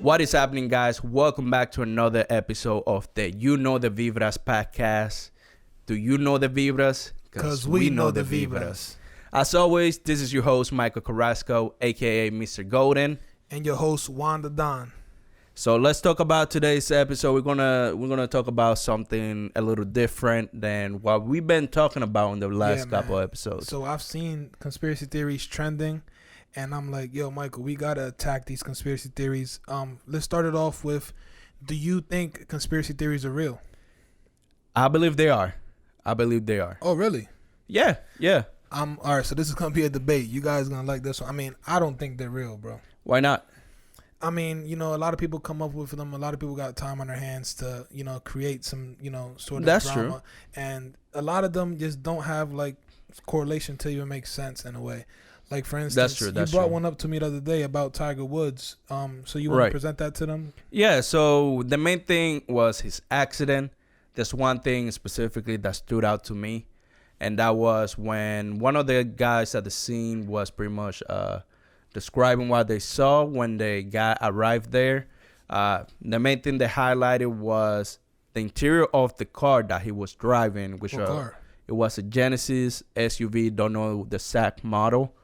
What is happening, guys? Welcome back to another episode of the You Know the Vibras podcast. Do you know the Vibras? Because we know the Vibras. As always, this is your host, Michael Carrasco, a.k.a. Mr. Golden. And your host, Wanda Don. So let's talk about today's episode. We're gonna talk about something a little different than what we've been talking about in the last couple episodes. So I've seen conspiracy theories trending, and I'm like, yo, Michael, we gotta attack these conspiracy theories. Let's start it off with, do you think conspiracy theories are real? I believe they are. Oh, really? Yeah. All right, so this is gonna be a debate. You guys gonna like this one? I mean, I don't think they're real, bro. Why not? I mean, a lot of people come up with them. A lot of people got time on their hands to, create some, sort of That's drama. true. And a lot of them just don't have, like, correlation to even make sense in a way. Like, for instance, you brought one up to me the other day about Tiger Woods. So you want to present that to them? Yeah, so the main thing was his accident. There's one thing specifically that stood out to me, and that was when one of the guys at the scene was pretty much describing what they saw when the guy arrived there. The main thing they highlighted was the interior of the car that he was driving, which it was a Genesis SUV, don't know the exact model.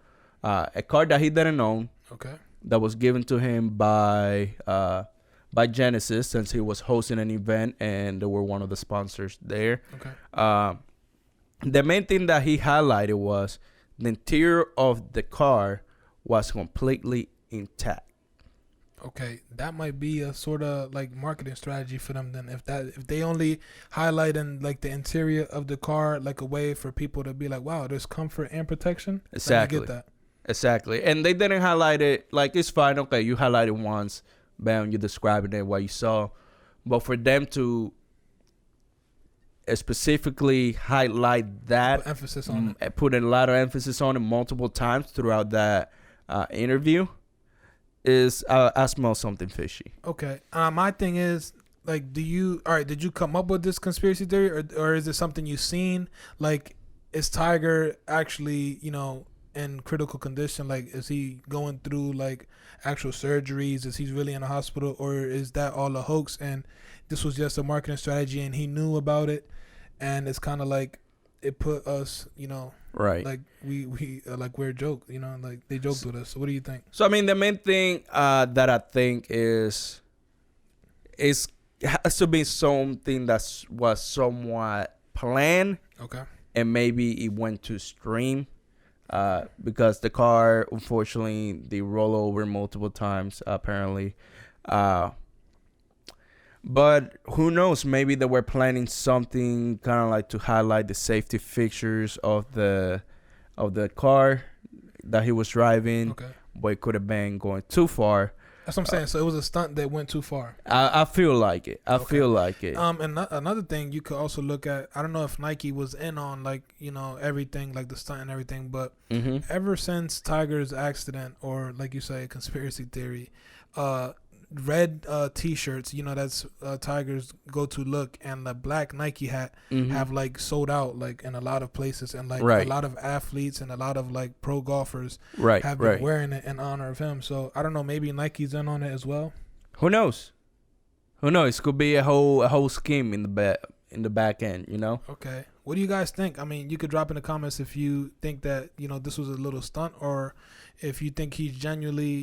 A car that he didn't own. Okay. That was given to him by Genesis, since he was hosting an event and they were one of the sponsors there. Okay. The main thing that he highlighted was the interior of the car was completely intact. Okay, that might be a sort of like marketing strategy for them. Then, if they only highlight in like the interior of the car, like a way for people to be like, "Wow, there's comfort and protection." Exactly. I get that. Exactly, and they didn't highlight it. Like, it's fine. Okay, you highlighted once, bam, you're describing it what you saw, but for them to specifically highlight that, Put emphasis on it. Put a lot of emphasis on it multiple times throughout that interview, is I smell something fishy. Okay. My thing is, like, did you come up with this conspiracy theory, or is it something you've seen? Like, is Tiger actually, in critical condition? Like, is he going through like actual surgeries? Is he really in a hospital, or is that all a hoax and this was just a marketing strategy and he knew about it? And it's kind of like it put us, right, like we like we're a joke, like they joked with us. So what do you think? So I mean, the main thing that I think is has to be something that was somewhat planned. Okay. And maybe it went to extreme, because the car, unfortunately, they roll over multiple times apparently. But who knows? Maybe they were planning something kind of like to highlight the safety features of the car that he was driving. Okay. But it could have been going too far. That's what I'm saying. So it was a stunt that went too far. I feel like it. I feel like it. And another thing you could also look at, I don't know if Nike was in on like, everything, like the stunt and everything, but ever since Tiger's accident, or like you say, conspiracy theory, red t-shirts, that's Tiger's go-to look, and the black Nike hat have like sold out like in a lot of places, and like a lot of athletes and a lot of like pro golfers have been wearing it in honor of him. So I don't know, maybe Nike's in on it as well. Who knows? Could be a whole scheme in the back end, Okay. What do you guys think? I mean, you could drop in the comments if you think that, this was a little stunt, or if you think he genuinely,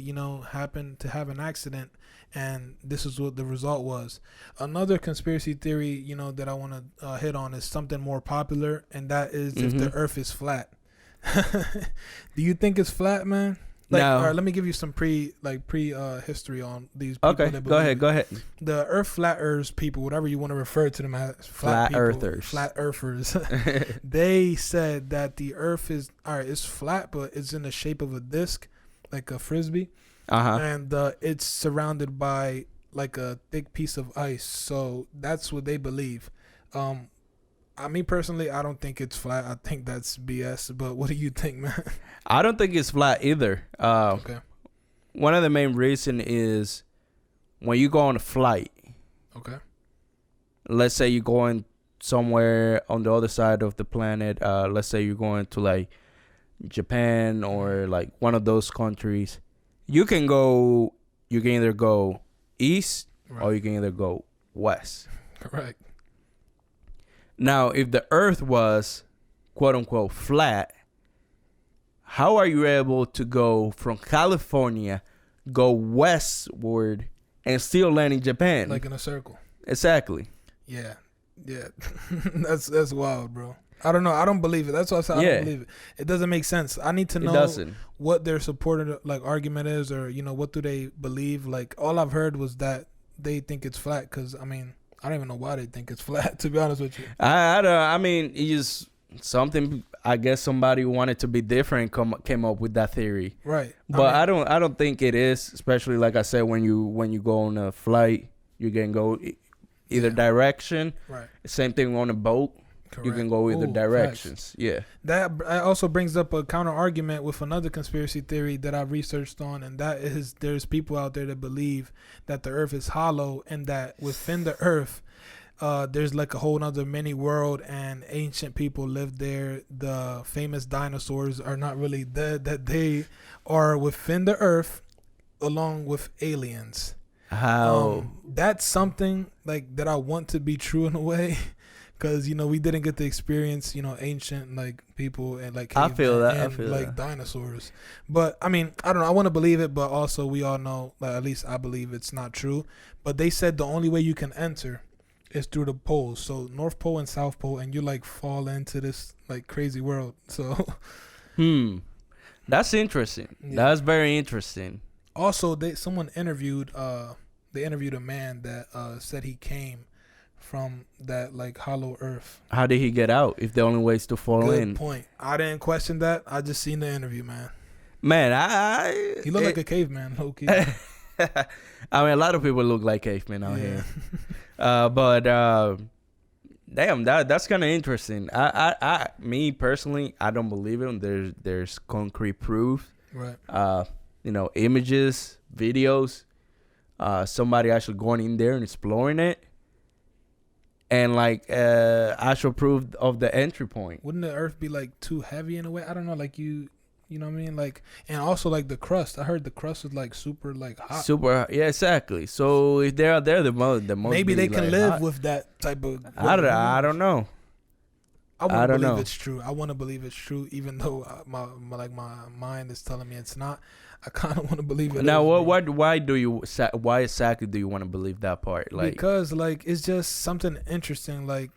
happened to have an accident and this is what the result was. Another conspiracy theory, that I want to hit on is something more popular, and that is if the earth is flat. Do you think it's flat, man? Like, no. All right, let me give you some pre history on these people. Okay, go ahead. The Earth Flat Earthers people, whatever you want to refer to them as, flat earthers. They said that the Earth is it's flat, but it's in the shape of a disc, like a frisbee, and it's surrounded by like a thick piece of ice. So that's what they believe. Me personally, I don't think it's flat. I think that's BS. But what do you think, man? I don't think it's flat either. Okay. One of the main reason is when you go on a flight. Okay. Let's say you're going somewhere on the other side of the planet. Let's say you're going to like Japan or like one of those countries. You can either go east or you can either go west. Correct. Now, if the Earth was quote unquote flat, how are you able to go from California, go westward, and still land in Japan? Like in a circle. Exactly. Yeah. That's wild, bro. I don't know. I don't believe it. That's why I said I don't believe it. It doesn't make sense. I need to know what their supported argument is, or what do they believe. Like all I've heard was that they think it's flat. Because I don't even know why they think it's flat. To be honest with you, I don't. I mean, it's just something. I guess somebody wanted to be different. Came up with that theory. Right. But I don't think it is. Especially like I said, when you go on a flight, you can go either direction. Right. Same thing on a boat. Correct. You can go either directions. Facts. Yeah. That also brings up a counter argument with another conspiracy theory that I researched on, and that is there's people out there that believe that the Earth is hollow and that within the Earth, there's like a whole other mini world and ancient people live there. The famous dinosaurs are not really dead; that they are within the Earth, along with aliens. How? That's something like that I want to be true in a way. Because, we didn't get to experience, ancient, people and, I feel that. And, dinosaurs. But, I don't know. I want to believe it, but also we all know, at least I believe it's not true. But they said the only way you can enter is through the poles. So, North Pole and South Pole, and you, fall into this, crazy world. So. That's interesting. Yeah. That's very interesting. Also, someone interviewed, they interviewed a man that said he came from that hollow earth. How did he get out if the only way is to fall in? Good point. I didn't question that. I just seen the interview, man. Man, he looked like a caveman, low-key. A lot of people look like cavemen out here. But damn, that's kind of interesting. Me personally, I don't believe it. There's concrete proof. Right. Images, videos, somebody actually going in there and exploring it. And actual proof of the entry point. Wouldn't the Earth be too heavy in a way? I don't know. You know what I mean? And also the crust. I heard the crust is super hot. Super, yeah, exactly. So if they're out there, the most maybe they can live hot with that type of. I don't know. I want to believe it's true. I want to believe it's true, even though my mind is telling me it's not. I kind of want to believe it. Now, why exactly do you want to believe that part? Because it's just something interesting, like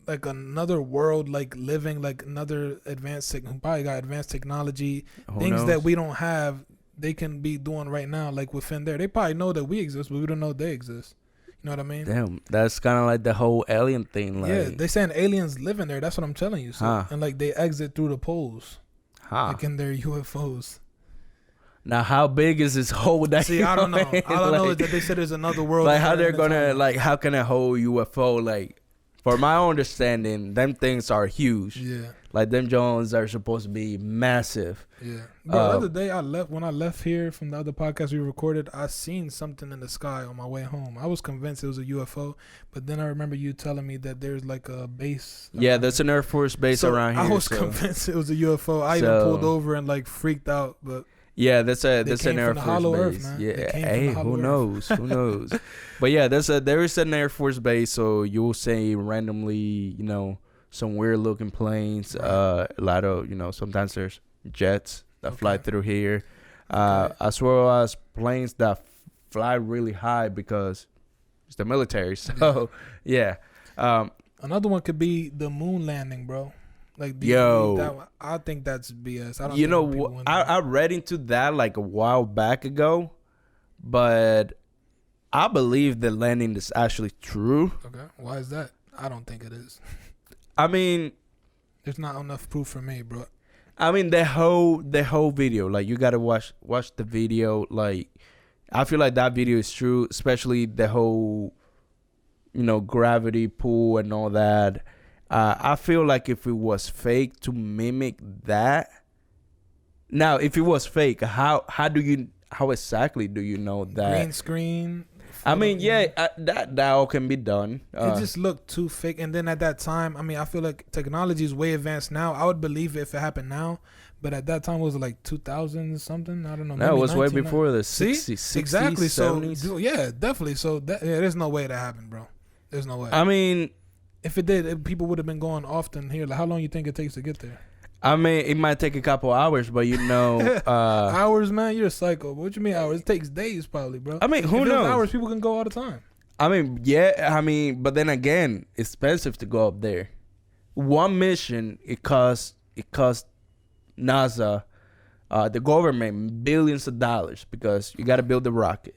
another world, living, another advanced probably got advanced technology, things that we don't have. They can be doing right now, within there. They probably know that we exist, but we don't know they exist. You know what I mean? Damn, that's kind of like the whole alien thing. Yeah, they saying aliens live in there. That's what I'm telling you. So, and they exit through the poles, in their UFOs. Now, how big is this hole? See, I don't know. All I know is that they said there's another world. How they're gonna how can a whole UFO for my understanding, them things are huge. Yeah. Them Jones are supposed to be massive. Yeah. But the other day when I left here from the other podcast we recorded, I seen something in the sky on my way home. I was convinced it was a UFO, but then I remember you telling me that there's a base. Yeah, there's an Air Force base around here. I was convinced it was a UFO. I even pulled over and freaked out, but. Yeah, that's an Air Force base. Earth, man. Yeah, hey, who knows? Who knows? But yeah, there is an Air Force base, so you'll see randomly, some weird looking planes. Right. A lot of, sometimes there's jets that fly through here, as well as planes that fly really high because it's the military. So yeah. Another one could be the moon landing, bro. I think that's BS. I don't. I read into that a while back ago, but I believe the landing is actually true. Okay, why is that? I don't think it is. There's not enough proof for me, bro. The whole video, you gotta watch the video. I feel like that video is true, especially the whole, gravity pull and all that. I feel like if it was fake to mimic that. Now, if it was fake, how exactly do you know that? Green screen. That all can be done. It just looked too fake. And then at that time, I feel like technology is way advanced now. I would believe it if it happened now. But at that time, was it like 2000 something? I don't know. No, it was way before the 60s, 60s, exactly. 70s. So yeah, definitely. So there's no way that happened, bro. There's no way. I mean, if it did, people would have been going often here. Like, how long you think it takes to get there? I mean, it might take a couple hours, but hours, man. You're a psycho. What you mean hours? It takes days, probably, bro. I mean, who if knows? Hours, people can go all the time. I mean, yeah. I mean, but then again, it's expensive to go up there. One mission, it costs NASA, the government, billions of dollars because you got to build the rocket.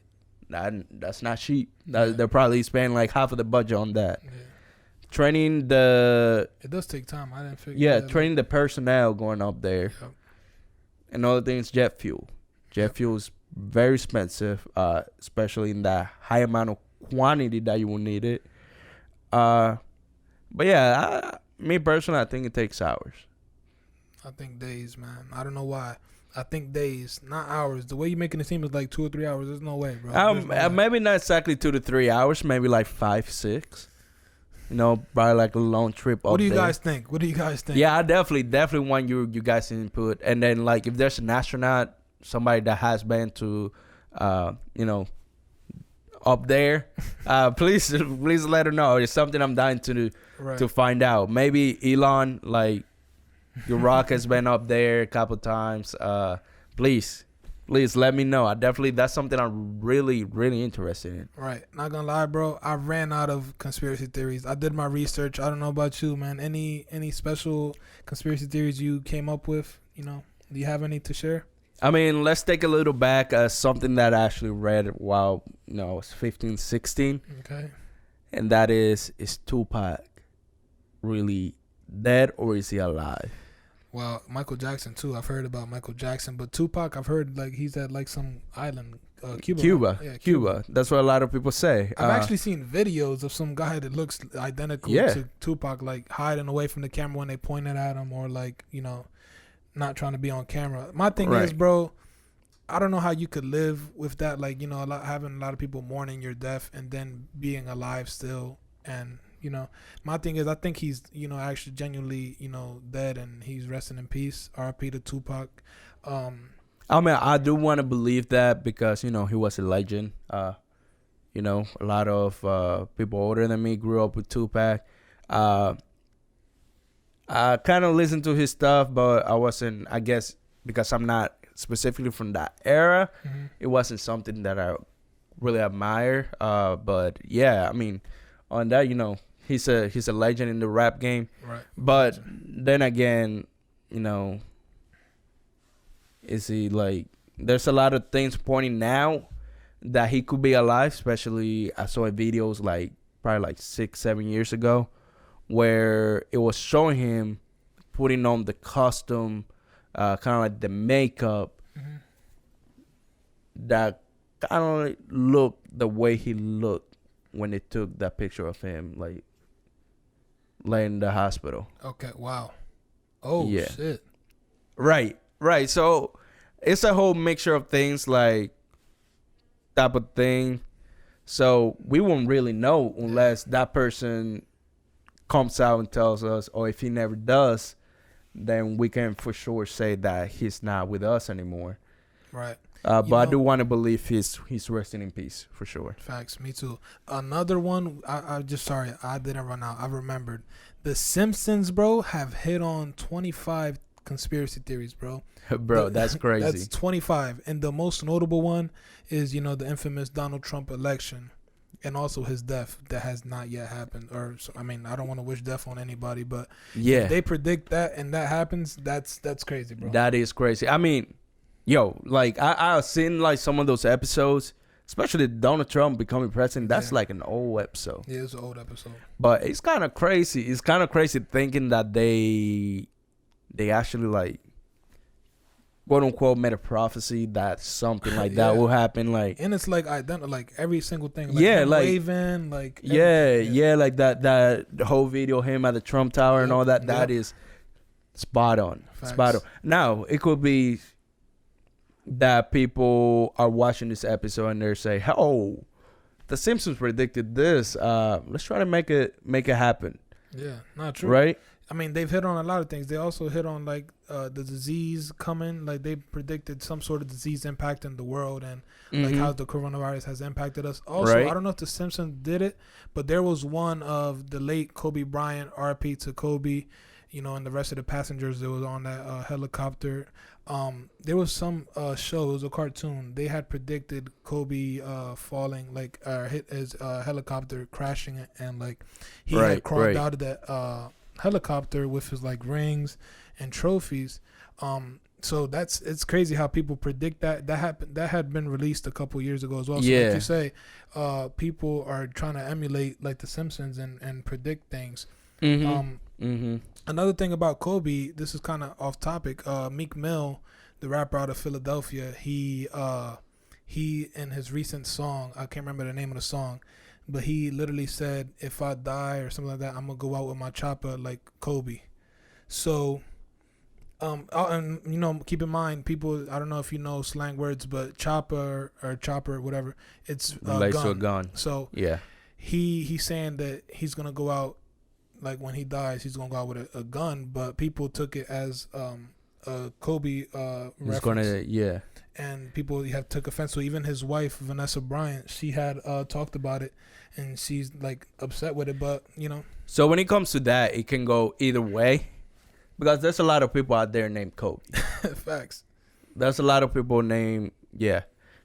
That's not cheap. They're probably spending like half of the budget on that. Yeah. Training it does take time. I didn't figure. Yeah, training the personnel going up there. Yep. And other things, jet fuel. Jet fuel is very expensive, especially in that high amount of quantity that you will need it. But yeah, me personally, I think it takes hours. I think days, man. I don't know why. I think days, not hours. The way you're making it seem is like 2 or 3 hours. There's no way, bro. No way. Maybe not exactly 2 to 3 hours. Maybe like 5, 6. You know, probably like a long trip. What do you guys think? Yeah, I definitely want you guys' input. And then like if there's an astronaut, somebody that has been to, up there, please let her know. It's something I'm dying to find out. Maybe Elon, like your rock has been up there a couple times. Please let me know. That's something I'm really, really interested in. Right. Not gonna lie, bro. I ran out of conspiracy theories. I did my research. I don't know about you, man. Any special conspiracy theories you came up with? You know, do you have any to share? I mean, let's take a little back. Something that I actually read while I was 15, 16. Okay. And that is Tupac really dead or is he alive? Well, Michael Jackson too. I've heard about Michael Jackson, but Tupac, I've heard like he's at like some island, Cuba. Right? Yeah, Cuba. That's what a lot of people say. I've actually seen videos of some guy that looks identical to Tupac, like hiding away from the camera when they pointed at him, or like not trying to be on camera. My thing is, bro, I don't know how you could live with that, like having a lot of people mourning your death and then being alive still, and. My thing is, I think he's, actually genuinely, dead and he's resting in peace. R.I.P. to Tupac. I mean, I do want to believe that because, he was a legend. A lot of people older than me grew up with Tupac. I kind of listened to his stuff, but I wasn't, I guess, because I'm not specifically from that era, it wasn't something that I really admire. But, yeah, I mean, on that, he's a legend in the rap game. Right. But then again, is he like? There's a lot of things pointing now that he could be alive. Especially, I saw videos like probably like 6-7 years ago, where it was showing him putting on the costume, kind of like the makeup that kind of looked the way he looked when they took that picture of him, like laying in the hospital. Okay, wow. Oh, yeah. Shit. Right. So it's a whole mixture of things, like type of thing. So we won't really know unless that person comes out and tells us, or if he never does, then we can for sure say that he's not with us anymore. Right. But I do want to believe he's resting in peace for sure. Facts, me too. Another one, I just sorry, I didn't run out. I remembered. The Simpsons, bro, have hit on 25 conspiracy theories, bro. Bro, that's crazy. That's 25. And the most notable one is, the infamous Donald Trump election and also his death that has not yet happened. I don't want to wish death on anybody, but if they predict that and that happens, that's crazy, bro. That is crazy. I mean, like I've seen like some of those episodes, especially Donald Trump becoming president. That's like an old episode. Yeah, it's an old episode. But it's kind of crazy. It's kind of crazy thinking that they actually like quote unquote made a prophecy that something like that will happen. Like, and it's like like every single thing. Like like waving, like like that the whole video, him at the Trump Tower and all that. That is spot on. Facts. Spot on. Now it could be that people are watching this episode and they're saying, "Oh, the Simpsons predicted this. Let's try to make it happen." Yeah, not true. Right? I mean, they've hit on a lot of things. They also hit on like the disease coming. Like they predicted some sort of disease impacting the world and like how the coronavirus has impacted us. Also, I don't know if the Simpsons did it, but there was one of the late Kobe Bryant, RP to Kobe, you know, and the rest of the passengers that was on that helicopter. There was some show, it was a cartoon. They had predicted Kobe falling, like hit his helicopter crashing, and like he had crawled out of that helicopter with his like rings and trophies. So it's crazy how people predict that. That had been released a couple years ago as well. So like you say, people are trying to emulate like the Simpsons and predict things. Another thing about Kobe, this is kind of off topic. Meek Mill, the rapper out of Philadelphia, he in his recent song, I can't remember the name of the song, but he literally said, "If I die or something like that, I'm gonna go out with my chopper like Kobe." So, and you know, keep in mind, people, I don't know if you know slang words, but chopper or chopper, whatever, it's relates to a gun. So yeah, he's saying that he's gonna go out. Like when he dies, he's gonna go out with a gun, but people took it as a Kobe reference. And people took offense. So even his wife, Vanessa Bryant, she had talked about it, and she's like upset with it. But you know, so when it comes to that, it can go either way, because there's a lot of people out there named Kobe. Facts. There's a lot of people named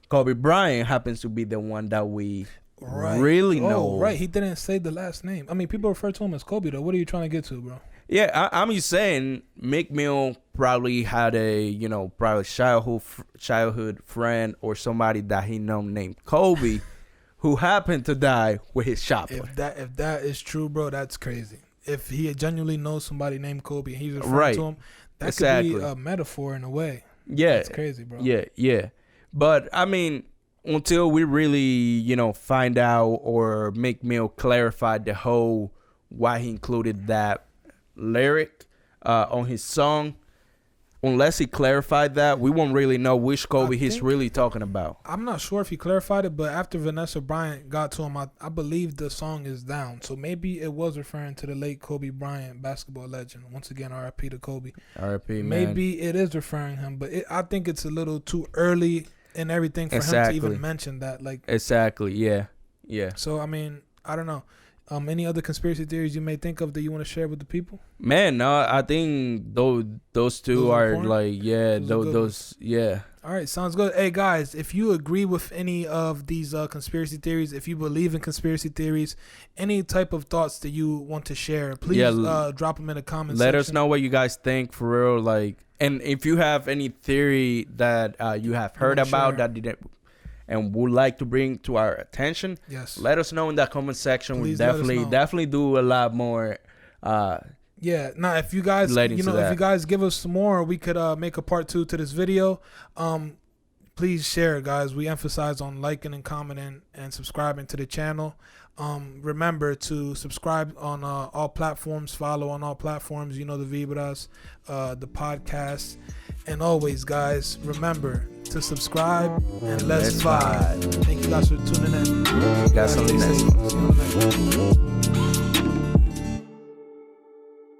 Kobe Bryant happens to be the one that we. Really know. Right. He didn't say the last name. I mean, people refer to him as Kobe, though. What are you trying to get to, bro? Yeah, I'm just saying, Meek Mill probably had a, probably childhood friend or somebody that he know named Kobe who happened to die with his chopper. If that is true, bro, that's crazy. If he genuinely knows somebody named Kobe and he's referring to him, that could be a metaphor in a way. Yeah. It's crazy, bro. Yeah. But, I mean, until we really, find out or Meek Mill clarify the whole why he included that lyric on his song, unless he clarified that, we won't really know which Kobe he's really talking about. I'm not sure if he clarified it, but after Vanessa Bryant got to him, I believe the song is down. So maybe it was referring to the late Kobe Bryant, basketball legend. Once again, R.I.P. to Kobe. R.I.P. man. Maybe it is referring him, but I think it's a little too early and everything for him to even mention that. Yeah. So I mean, I don't know. Any other conspiracy theories you may think of that you want to share with the people? Man, no, I think those two are important? Those All right, sounds good. Hey guys, if you agree with any of these conspiracy theories, if you believe in conspiracy theories, any type of thoughts that you want to share, please drop them in the comments. Let us know what you guys think for real, and if you have any theory that you have heard about that didn't and would like to bring to our attention, let us know in that comment section. Please we definitely do a lot more. If you guys if you guys give us some more, we could make a part 2 to this video. Please share, guys. We emphasize on liking and commenting and subscribing to the channel. Remember to subscribe on all platforms, follow on all platforms, the vibras, the podcast, and always, guys, remember to subscribe and let's vibe. Thank you guys for tuning in. Got something next.